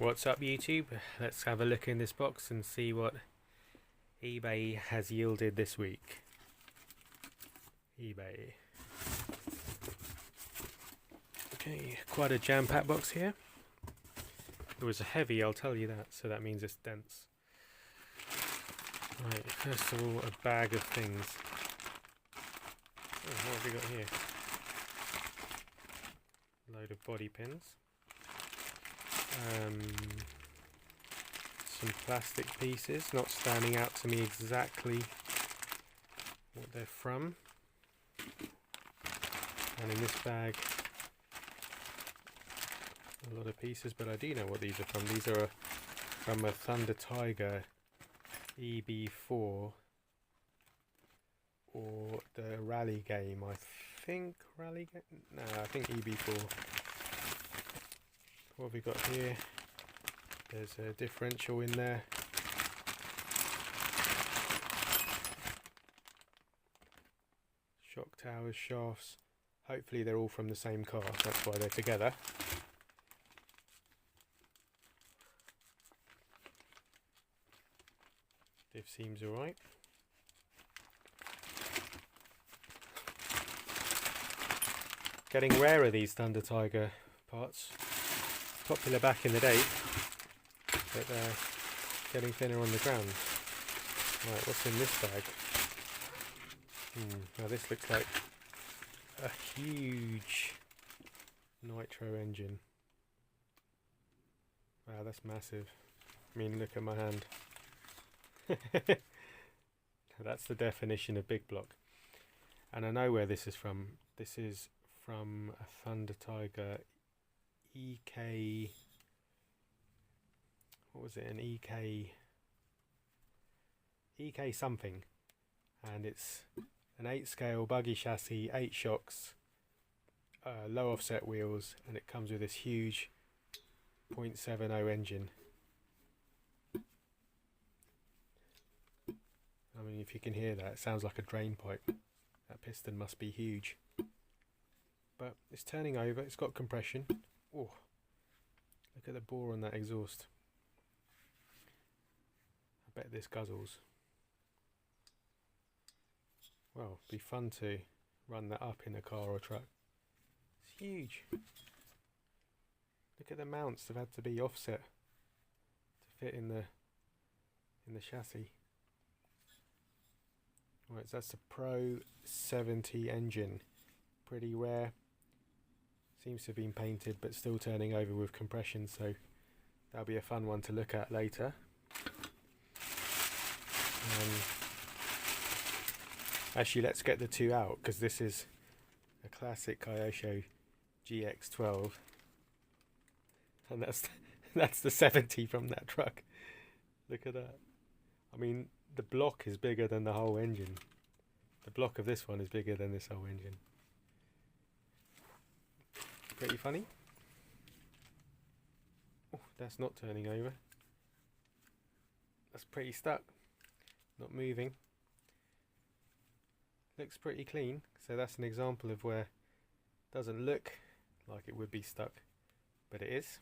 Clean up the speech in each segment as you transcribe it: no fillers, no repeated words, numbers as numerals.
What's up YouTube? Let's have a look in this box and see what eBay has yielded this week. eBay. Okay, quite a jam-packed box here. It was heavy, I'll tell you that, so that means it's dense. Right, first of all, a bag of things. Oh, what have we got here? Load of body pins. Some plastic pieces, not standing out to me exactly what they're from. And in this bag, a lot of pieces, but I do know what these are from. These are from a Thunder Tiger EB4 or the rally game, I think. Rally game? No, I think EB4. What have we got here? There's a differential in there. Shock towers, shafts. Hopefully they're all from the same car, that's why they're together. Diff seems alright. Getting rarer, these Thunder Tiger parts. Popular back in the day, but getting thinner on the ground. Right, what's in this bag? Now this looks like a huge nitro engine. Wow, that's massive. I mean, look at my hand. That's the definition of big block. And I know where this is from. This is from a Thunder Tiger EK, what was it, an EK something, and it's an 8 scale buggy chassis, 8 shocks, low offset wheels, and it comes with this huge 0.70 engine. I mean, if you can hear that, it sounds like a drain pipe. That piston must be huge. But it's turning over, it's got compression. Oh, look at the bore on that exhaust. I bet this guzzles. Well, it'd be fun to run that up in a car or truck. It's huge. Look at the mounts, they've had to be offset to fit in the chassis. Right, so that's the Pro 70 engine. Pretty rare. Seems to have been painted but still turning over with compression, so that'll be a fun one to look at later. Actually, let's get the two out, because this is a classic Kyosho GX12, and that's the 70 from that truck. Look at that. I mean, the block is bigger than the whole engine. The block of this one is bigger than this whole engine. Pretty funny. Oh, that's not turning over. That's pretty stuck. Not moving. Looks pretty clean. So that's an example of where it doesn't look like it would be stuck, but it is.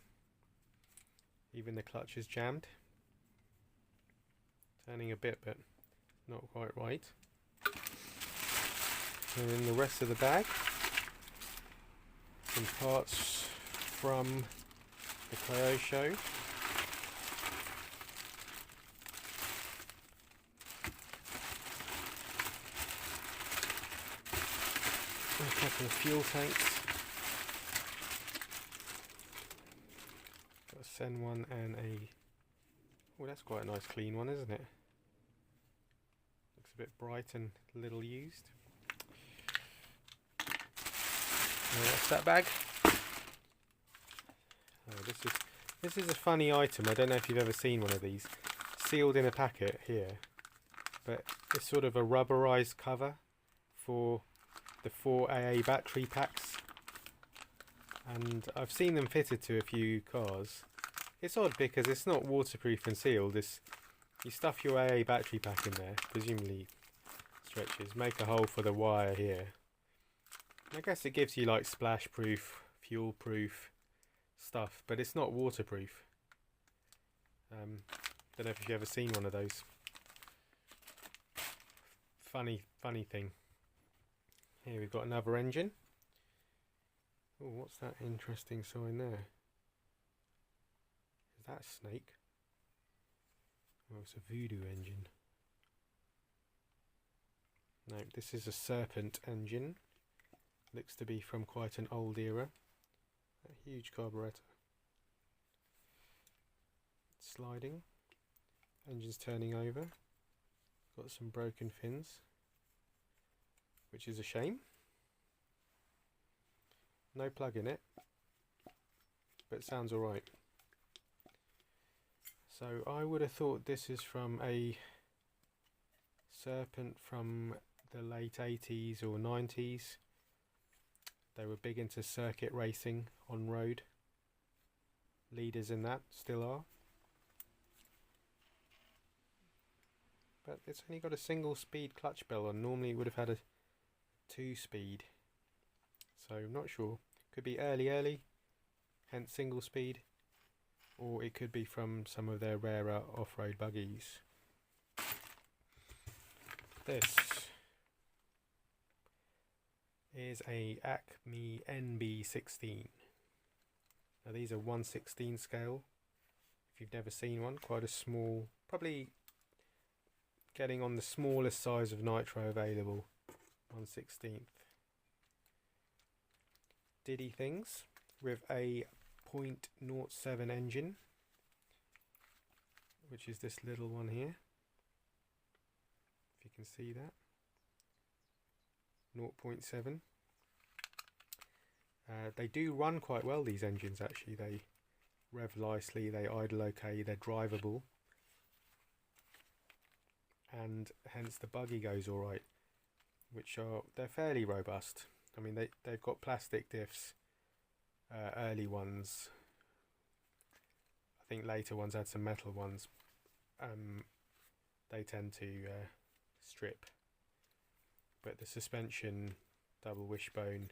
Even the clutch is jammed. Turning a bit, but not quite right. And then the rest of the bag. Some parts from the Kyosho. A couple of fuel tanks. Got a Sen one and a... Oh, that's quite a nice clean one, isn't it? Looks a bit bright and little used. That's that bag. Oh, this is a funny item. I don't know if you've ever seen one of these. Sealed in a packet here, but it's sort of a rubberized cover for the 4 AA battery packs, and I've seen them fitted to a few cars. It's odd because it's not waterproof and sealed. You stuff your AA battery pack in there, presumably stretches, make a hole for the wire here. I guess it gives you like splash proof, fuel proof stuff, but it's not waterproof. Don't know if you've ever seen one of those. Funny thing. Here we've got another engine. Oh, what's that interesting sign there? Is that a snake? Oh, it's a voodoo engine. No, this is a serpent engine. Looks to be from quite an old era. A huge carburettor. Sliding. Engine's turning over. Got some broken fins, which is a shame. No plug in it, but it sounds alright. So I would have thought this is from a Serpent from the late 80s or 90s. They were big into circuit racing on road. Leaders in that, still are. But it's only got a single speed clutch bell on. Normally it would have had a 2-speed. So I'm not sure. Could be early, hence single speed. Or it could be from some of their rarer off-road buggies. This is a Acme NB16. Now these are 1/16 scale. If you've never seen one, quite a small, probably getting on the smallest size of nitro available, 1/16. Diddy things with a 0.07 engine, which is this little one here. If you can see that, 0.7. They do run quite well, these engines actually. They rev nicely, they idle okay, they're drivable, and hence the buggy goes alright, they're fairly robust. I mean, they've got plastic diffs, early ones. I think later ones had some metal ones. They tend to strip, but the suspension, double wishbone,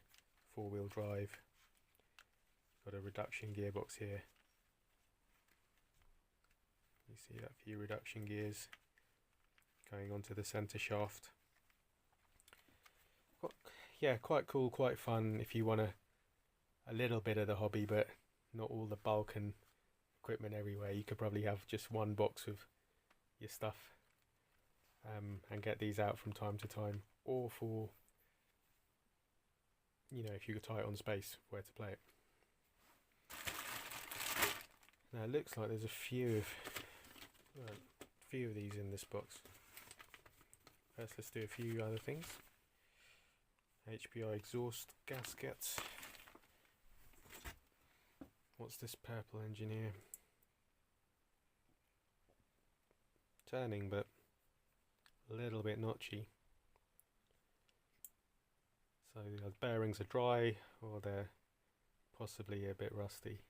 4-wheel drive, got a reduction gearbox here. You see that few reduction gears going onto the centre shaft. Yeah, quite cool, quite fun if you want a little bit of the hobby, but not all the bulk and equipment everywhere. You could probably have just one box of your stuff, and get these out from time to time, or for, you know, if you could tie it on space where to play it. Now it looks like there's a few of these in this box. First, let's do a few other things. HPI exhaust gaskets. What's this purple engine here? Turning, but a little bit notchy. So the bearings are dry, or they're possibly a bit rusty.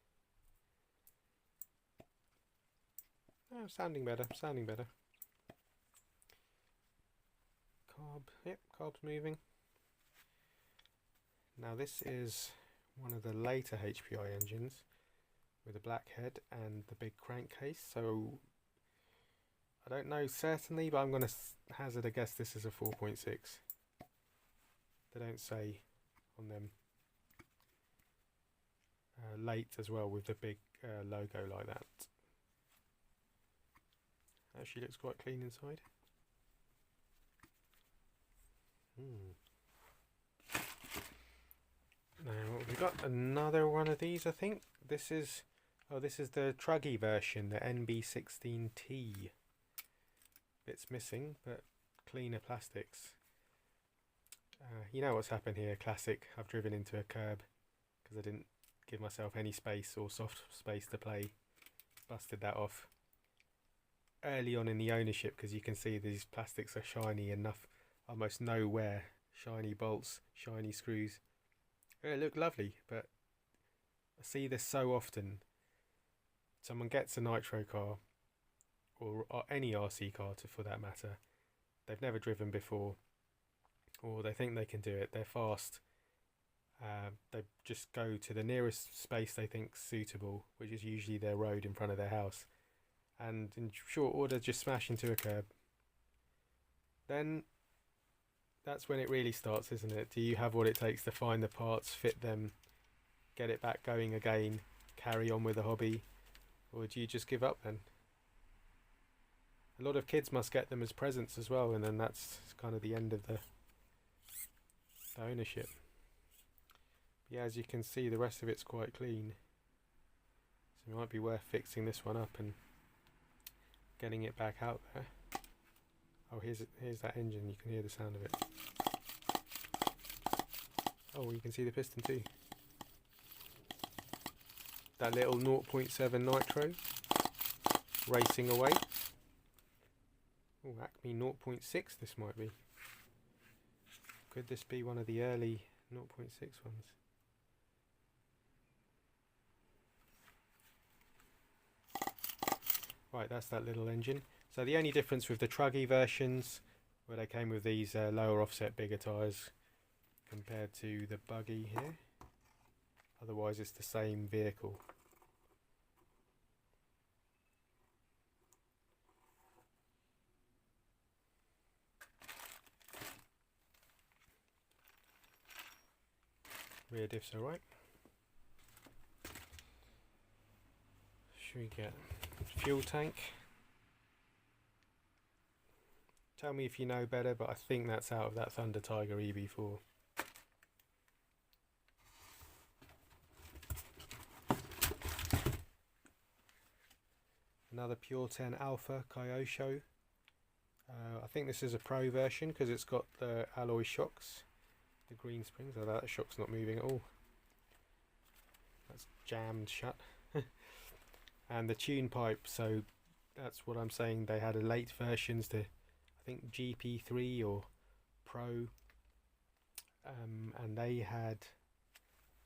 Oh, sounding better, sounding better. Carb, yep, carb's moving. Now this is one of the later HPI engines with a black head and the big crankcase. So I don't know certainly, but I'm going to hazard a guess this is a 4.6. They don't say on them. Late as well with the big logo like that. Actually looks quite clean inside. Now we've got another one of these, I think. This is the truggy version, the NB16T. Bits missing, but cleaner plastics. You know what's happened here, classic. I've driven into a curb because I didn't give myself any space or soft space to play. Busted that off early on in the ownership, because you can see these plastics are shiny enough, almost no wear. Shiny bolts, shiny screws. They look lovely, but I see this so often. Someone gets a nitro car, or any RC car for that matter. They've never driven before, or they think they can do it. They're fast. They just go to the nearest space they think suitable, which is usually their road in front of their house, and in short order just smash into a curb. Then that's when it really starts, isn't it? Do you have what it takes to find the parts, fit them, get it back going again, carry on with the hobby, or do you just give up then? A lot of kids must get them as presents as well, and then that's kind of the end of the ownership. But yeah, as you can see, the rest of it's quite clean, so it might be worth fixing this one up and getting it back out there. Oh, here's that engine, you can hear the sound of it. Oh, you can see the piston too. That little 0.7 nitro racing away. Oh, Acme 0.6 this might be. Could this be one of the early 0.6 ones? Right, that's that little engine. So the only difference with the truggy versions, where they came with these lower offset bigger tyres compared to the buggy here. Otherwise it's the same vehicle. Rear diff's alright. Should we get fuel tank? Tell me if you know better, but I think that's out of that Thunder Tiger EB4. Another Pure 10 Alpha Kyosho. I think this is a Pro version because it's got the alloy shocks, the green springs. Oh, that shock's not moving at all. That's jammed shut. And the tune pipe, so that's what I'm saying. They had a late versions to, I think, GP3 or Pro, and they had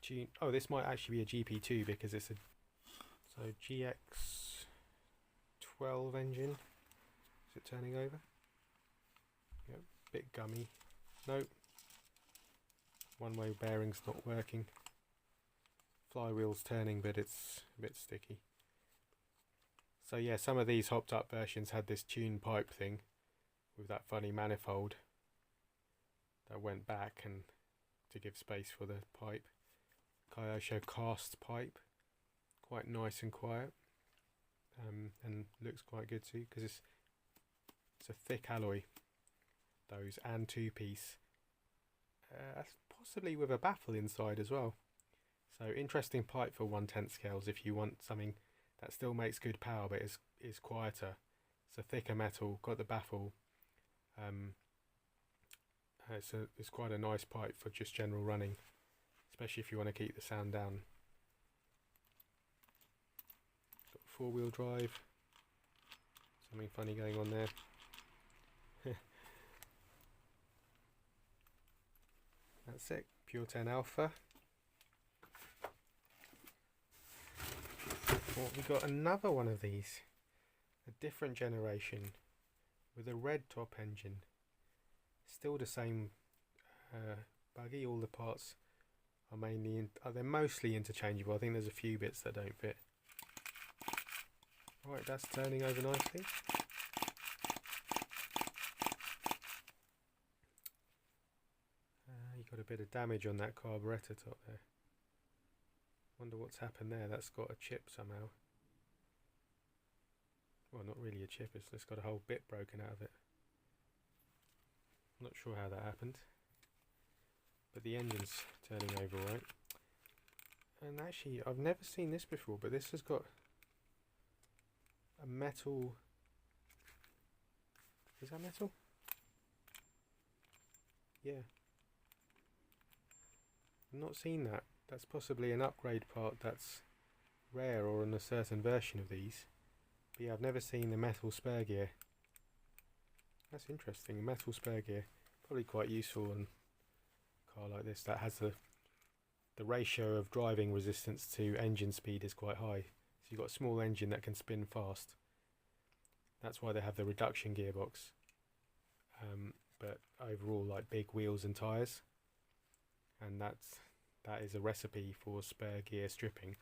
tune. Oh, this might actually be a GP2 because it's a GX12 engine. Is it turning over? Yep, bit gummy. Nope. One-way bearing's not working. Flywheel's turning, but it's a bit sticky. So yeah, some of these hopped up versions had this tune pipe thing with that funny manifold that went back and to give space for the pipe. Kyosho cast pipe, quite nice and quiet, and looks quite good too because it's a thick alloy, those, and two-piece, possibly with a baffle inside as well. So interesting pipe for 1/10 scales if you want something that still makes good power but is quieter. It's a thicker metal, got the baffle. It's quite a nice pipe for just general running, especially if you want to keep the sound down. Got 4-wheel drive. Something funny going on there. That's it, Pure 10 Alpha. Well, we got another one of these, a different generation with a red top engine. Still the same buggy. All the parts are they're mostly interchangeable. I think there's a few bits that don't fit. Right, that's turning over nicely. You got a bit of damage on that carburettor top there. Wonder what's happened there. That's got a chip somehow. Well, not really a chip, it's just got a whole bit broken out of it. Not sure how that happened. But the engine's turning over right. And actually, I've never seen this before, but this has got a metal... Is that metal? Yeah. I've not seen that. That's possibly an upgrade part that's rare or in a certain version of these. But yeah, I've never seen the metal spare gear. That's interesting, metal spare gear. Probably quite useful in a car like this that has the ratio of driving resistance to engine speed is quite high. So you've got a small engine that can spin fast. That's why they have the reduction gearbox. But overall, like big wheels and tyres. And that is a recipe for spare gear stripping.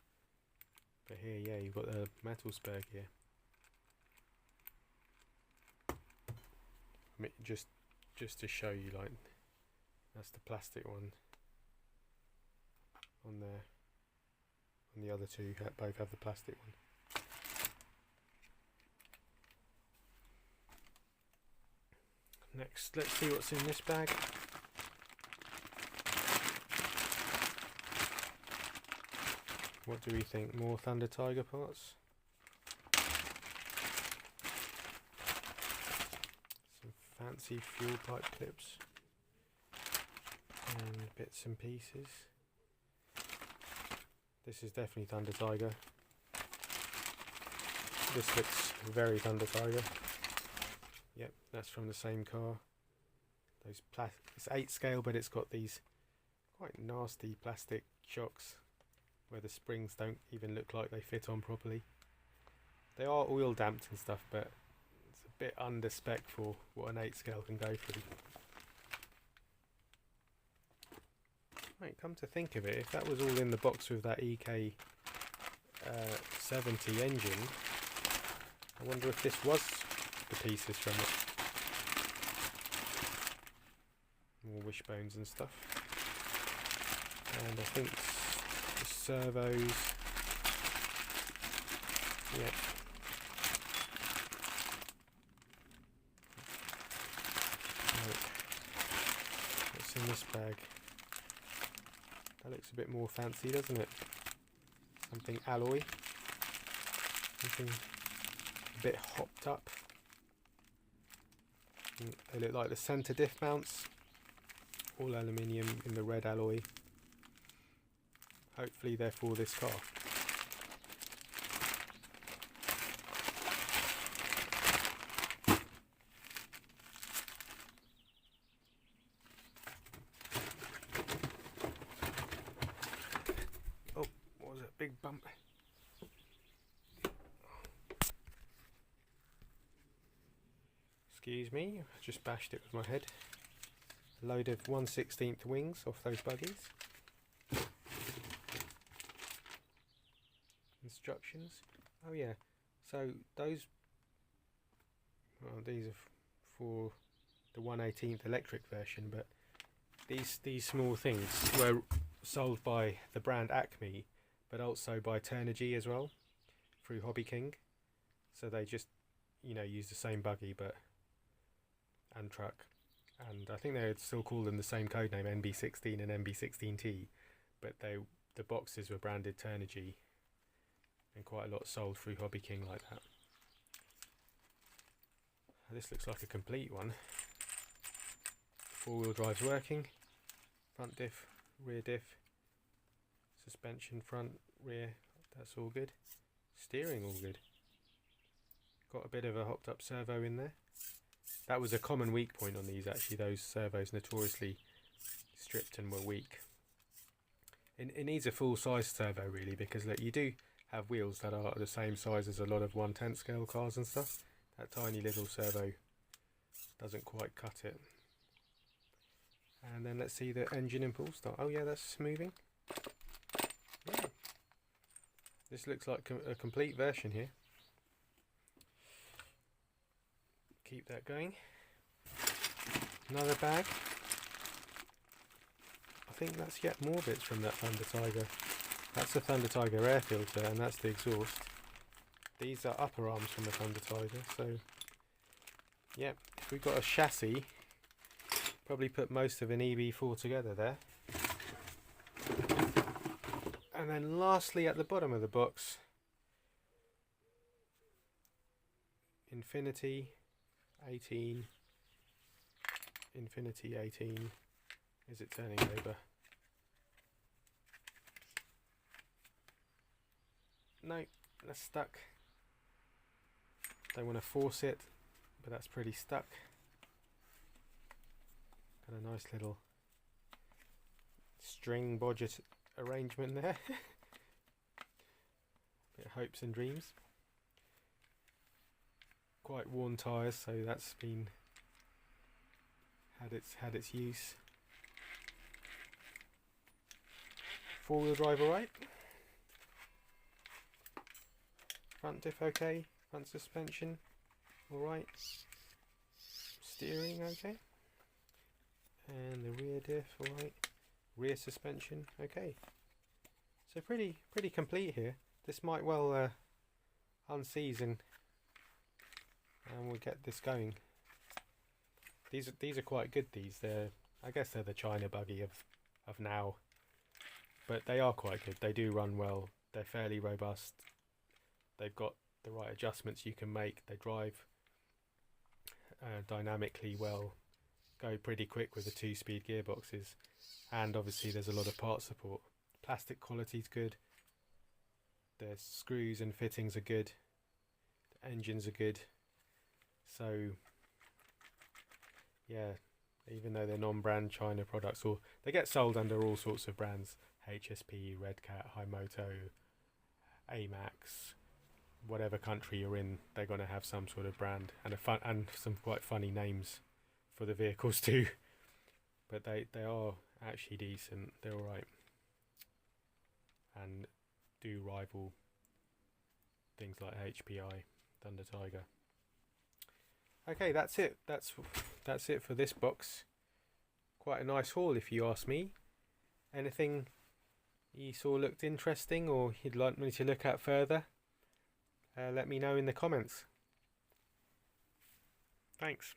But here, yeah, you've got the metal spare gear. I mean, just to show you, like, that's the plastic one on there, and the other two both have the plastic one. Next, let's see what's in this bag. What do we think? More Thunder Tiger parts? Some fancy fuel pipe clips and bits and pieces. This is definitely Thunder Tiger. This looks very Thunder Tiger. Yep, that's from the same car. Those it's 8 scale, but it's got these quite nasty plastic shocks where the springs don't even look like they fit on properly. They are oil damped and stuff, but it's a bit under spec for what an 8 scale can go through. Right, come to think of it, if that was all in the box with that EK 70 engine, I wonder if this was the pieces from it. More wishbones and stuff. And I think the servos. Yeah. Right. What's in this bag? That looks a bit more fancy, doesn't it? Something alloy. Something a bit hopped up. They look like the centre diff mounts. All aluminium in the red alloy. Hopefully they're for this car. Oh, what was that big bump? Excuse me, I just bashed it with my head. A load of 1/16 wings off those buggies. Instructions. Oh yeah, so those, well, these are for the 1/18 electric version, but these small things were sold by the brand Acme, but also by Turnigy as well, through Hobby King. So they just, you know, use the same buggy and truck, and I think they would still call them the same code name, NB16 and NB16T, but the boxes were branded Turnigy, and quite a lot sold through Hobby King like that. This looks like a complete one. 4-wheel drive's working, front diff, rear diff, suspension front, rear, that's all good, steering all good. Got a bit of a hopped up servo in there. That was a common weak point on these actually, those servos notoriously stripped and were weak. It needs a full size servo really, because look, you do have wheels that are the same size as a lot of 1/10 scale cars and stuff. That tiny little servo doesn't quite cut it. And then let's see the engine impulse start. Oh yeah, that's moving. Yeah. This looks like a complete version here. Keep that going. Another bag. I think that's yet more bits from that Thunder Tiger. That's the Thunder Tiger air filter, and that's the exhaust. These are upper arms from the Thunder Tiger, so yeah, if we've got a chassis, probably put most of an EB4 together there. And then lastly at the bottom of the box, Infinity 18. Infinity 18. Is it turning over? No, that's stuck. Don't want to force it, but that's pretty stuck. Got a nice little string budget arrangement there. Bit of hopes and dreams. Quite worn tyres, so that's been had its use. 4-wheel drive alright. Front diff okay. Front suspension alright. Steering okay, and the rear diff alright, rear suspension okay. So pretty complete here. This might well unseason, and we'll get this going. These are quite good. I guess they're the China buggy of now, but they are quite good. They do run well. They're fairly robust. They've got the right adjustments you can make. They drive dynamically well, go pretty quick with the 2-speed gearboxes, and obviously there's a lot of part support. Plastic quality's good. The screws and fittings are good. The engines are good. So yeah, even though they're non-brand China products, or they get sold under all sorts of brands, HSP, Redcat, Himoto, AMAX, whatever country you're in, they're going to have some sort of brand and some quite funny names for the vehicles too. But they are actually decent. They're alright, and do rival things like HPI, Thunder Tiger. Okay, that's it. That's it for this box. Quite a nice haul, if you ask me. Anything you saw looked interesting, or you'd like me to look at further, let me know in the comments. Thanks.